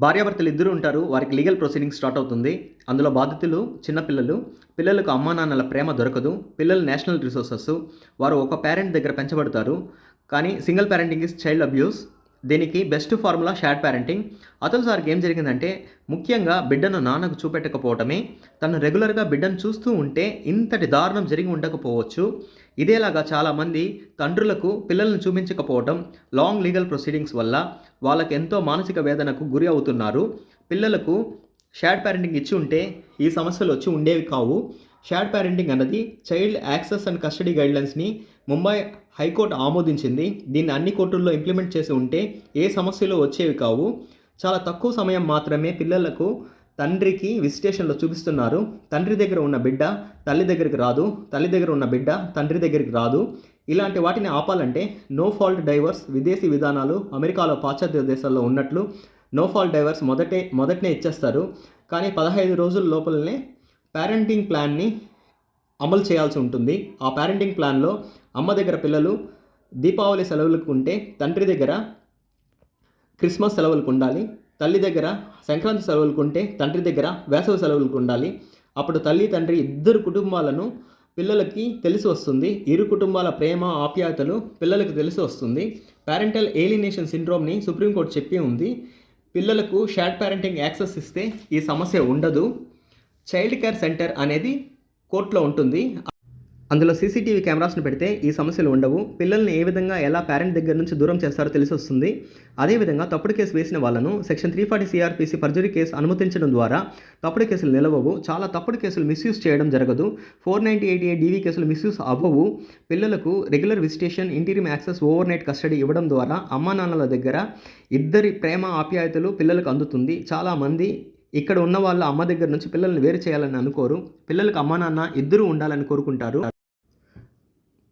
భార్యాభర్తలు ఇద్దరు ఉంటారు. వారికి లీగల్ ప్రొసీడింగ్స్ స్టార్ట్ అవుతుంది. అందులో బాధితులు చిన్నపిల్లలు. పిల్లలకు అమ్మానాన్నల ప్రేమ దొరకదు. పిల్లలు నేషనల్ రిసోర్సెస్. వారు ఒక పేరెంట్ దగ్గర పెంచబడతారు. కానీ single parenting is child abuse. దీనికి best formula shared parenting. Atul సార్కి ఏం జరిగిందంటే, ముఖ్యంగా బిడ్డను నాన్నకు చూపెట్టకపోవటమే. తను రెగ్యులర్గా బిడ్డను చూస్తూ ఉంటే ఇంతటి దారుణం జరిగి ఉండకపోవచ్చు. ఇదేలాగా చాలామంది తండ్రులకు పిల్లలను చూపించకపోవడం, లాంగ్ లీగల్ ప్రొసీడింగ్స్ వల్ల వాళ్ళకి ఎంతో మానసిక వేదనకు గురి అవుతున్నారు. పిల్లలకు షేర్డ్ పేరెంటింగ్ ఇచ్చి ఉంటే ఈ సమస్యలు వచ్చి ఉండేవి కావు. షేర్డ్ పేరెంటింగ్ అన్నది చైల్డ్ యాక్సెస్ అండ్ కస్టడీ గైడ్లైన్స్ని ముంబై హైకోర్టు ఆమోదించింది. దీన్ని అన్ని కోర్టుల్లో ఇంప్లిమెంట్ చేసి ఉంటే ఏ సమస్యలు వచ్చేవి కావు. చాలా తక్కువ సమయం మాత్రమే పిల్లలకు తండ్రికి విజిటేషన్లో చూపిస్తున్నారు. తండ్రి దగ్గర ఉన్న బిడ్డ తల్లి దగ్గరికి రాదు, తల్లి దగ్గర ఉన్న బిడ్డ తండ్రి దగ్గరికి రాదు. ఇలాంటి వాటిని ఆపాలంటే నో ఫాల్ట్ డైవర్స్ విదేశీ విధానాలు అమెరికాలో పాశ్చాత్య దేశాల్లో ఉన్నట్లు నో ఫాల్ట్ డైవర్స్ మొదటనే ఇచ్చేస్తారు. కానీ 15 రోజుల లోపలనే పేరెంటింగ్ ప్లాన్ని అమలు చేయాల్సి ఉంటుంది. ఆ పేరెంటింగ్ ప్లాన్లో అమ్మ దగ్గర పిల్లలు దీపావళి సెలవులకు ఉంటే తండ్రి దగ్గర క్రిస్మస్ సెలవులకు ఉండాలి. తల్లి దగ్గర సంక్రాంతి సెలవులకు ఉంటే తండ్రి దగ్గర వేసవి సెలవులకు ఉండాలి. అప్పుడు తల్లి తండ్రి ఇద్దరు కుటుంబాలను పిల్లలకి తెలిసి వస్తుంది. ఇరు కుటుంబాల ప్రేమ ఆప్యాయతలు పిల్లలకు తెలిసి వస్తుంది. పేరెంటల్ ఏలినేషన్ సిండ్రోమ్ని సుప్రీంకోర్టు చెప్పి ఉంది. పిల్లలకు షేర్డ్ పేరెంటింగ్ యాక్సెస్ ఇస్తే ఈ సమస్య ఉండదు. చైల్డ్ కేర్ సెంటర్ అనేది కోర్టులో ఉంటుంది. అందులో సీసీటీవీ కెమెరాస్ను పెడితే ఈ సమస్యలు ఉండవు. పిల్లల్ని ఏ విధంగా ఎలా పేరెంట్ దగ్గర నుంచి దూరం చేస్తారో తెలిసి వస్తుంది. అదేవిధంగా తప్పుడు కేసు వేసిన వాళ్ళను సెక్షన్ 340 సిఆర్పిసి పర్జరీ కేసు అనుమతించడం ద్వారా తప్పుడు కేసులు నిలవవు. చాలా తప్పుడు కేసులు మిస్యూజ్ చేయడం జరగదు. 49088 డీవీ కేసులు మిస్యూజ్ అవ్వవు. పిల్లలకు regular visitation, interim access, over night custody ఇవ్వడం ద్వారా అమ్మా నాన్నల దగ్గర ఇద్దరి ప్రేమ ఆప్యాయతలు పిల్లలకు అందుతుంది. చాలామంది ఇక్కడ ఉన్న వాళ్ళు అమ్మ దగ్గర నుంచి పిల్లల్ని వేరు చేయాలని అనుకోరు. పిల్లలకు అమ్మ నాన్న ఇద్దరూ ఉండాలని కోరుకుంటారు.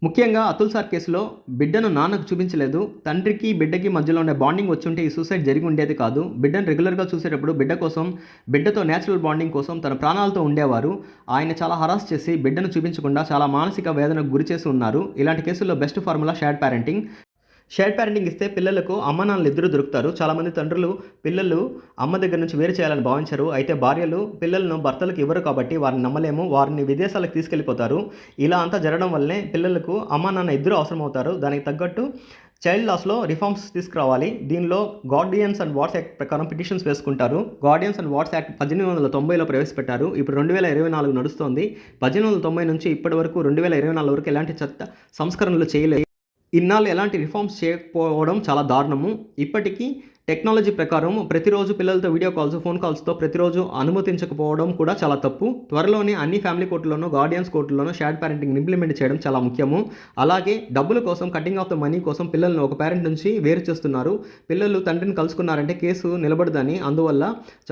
ముఖ్యంగా అతుల్ సార్ కేసులో బిడ్డను నాన్నకు చూపించలేదు. తండ్రికి బిడ్డకి మధ్యలో ఉండే బాండింగ్ వచ్చి ఉంటే ఈ సూసైడ్ జరిగి ఉండేది కాదు. బిడ్డను రెగ్యులర్గా చూసేటప్పుడు బిడ్డతో నేచురల్ బాండింగ్ కోసం తన ప్రాణాలతో ఉండేవారు. ఆయన చాలా హరాస్ చేసి బిడ్డను చూపించకుండా చాలా మానసిక వేదనకు గురి చేసి ఉన్నారు. ఇలాంటి కేసుల్లో best formula shared parenting. Shared parenting ఇస్తే పిల్లలకు అమ్మ నాన్నలు ఇద్దరు దొరుకుతారు. చాలామంది తండ్రులు పిల్లలు అమ్మ దగ్గర నుంచి వేరు చేయాలని భావించారు. అయితే భార్యలు పిల్లలను భర్తలకు ఇవ్వరు కాబట్టి వారిని నమ్మలేము. వారిని విదేశాలకు తీసుకెళ్ళిపోతారు. ఇలా అంతా జరగడం వల్లనే పిల్లలకు అమ్మ నాన్న ఇద్దరు అవసరం అవుతారు. దానికి తగ్గట్టు చైల్డ్ లాస్లో రిఫార్మ్స్ తీసుకురావాలి. దీనిలో గార్డియన్స్ అండ్ వార్డ్స్ యాక్ట్ ప్రకారం పిటిషన్స్ వేసుకుంటారు. గార్డియన్స్ అండ్ వార్డ్స్ యాక్ట్ 1890లో ప్రవేశపెట్టారు. ఇప్పుడు 2024 నడుస్తోంది. 1890 నుంచి ఇప్పటి వరకు 2024 వరకు ఎలాంటి చట్ట సంస్కరణలు చేయలేదు. ఇన్నాళ్ళు ఎలాంటి రిఫార్మ్స్ చేయకపోవడం చాలా దారుణము. ఇప్పటికీ టెక్నాలజీ ప్రకారం ప్రతిరోజు పిల్లలతో వీడియో కాల్స్, ఫోన్ కాల్స్తో ప్రతిరోజు అనుమతించకపోవడం కూడా చాలా తప్పు. త్వరలోనే అన్ని ఫ్యామిలీ కోర్టుల్లోనూ, గార్డియన్స్ కోర్టుల్లోనూ షేర్డ్ పేరెంటింగ్ ఇంప్లిమెంట్ చేయడం చాలా ముఖ్యము. అలాగే డబ్బుల కోసం, కటింగ్ ఆఫ్ ద మనీ కోసం పిల్లలను ఒక పేరెంట్ నుంచి వేరు చేస్తున్నారు. పిల్లలు తండ్రిని కలుసుకున్నారంటే కేసు నిలబడదని, అందువల్ల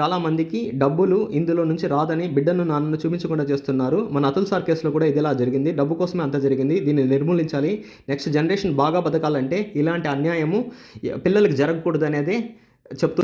చాలామందికి డబ్బులు ఇందులో నుంచి రాదని బిడ్డను నాన్నను చూపించకుండా చేస్తున్నారు. మన అతుల్ సార్ కేసులో కూడా ఇదిలా జరిగింది. డబ్బు కోసమే అంత జరిగింది. దీన్ని నిర్మూలించాలి. నెక్స్ట్ జనరేషన్ బాగా బతకాలంటే ఇలాంటి అన్యాయము పిల్లలకు జరగకూడదు అనేది చెప్తూ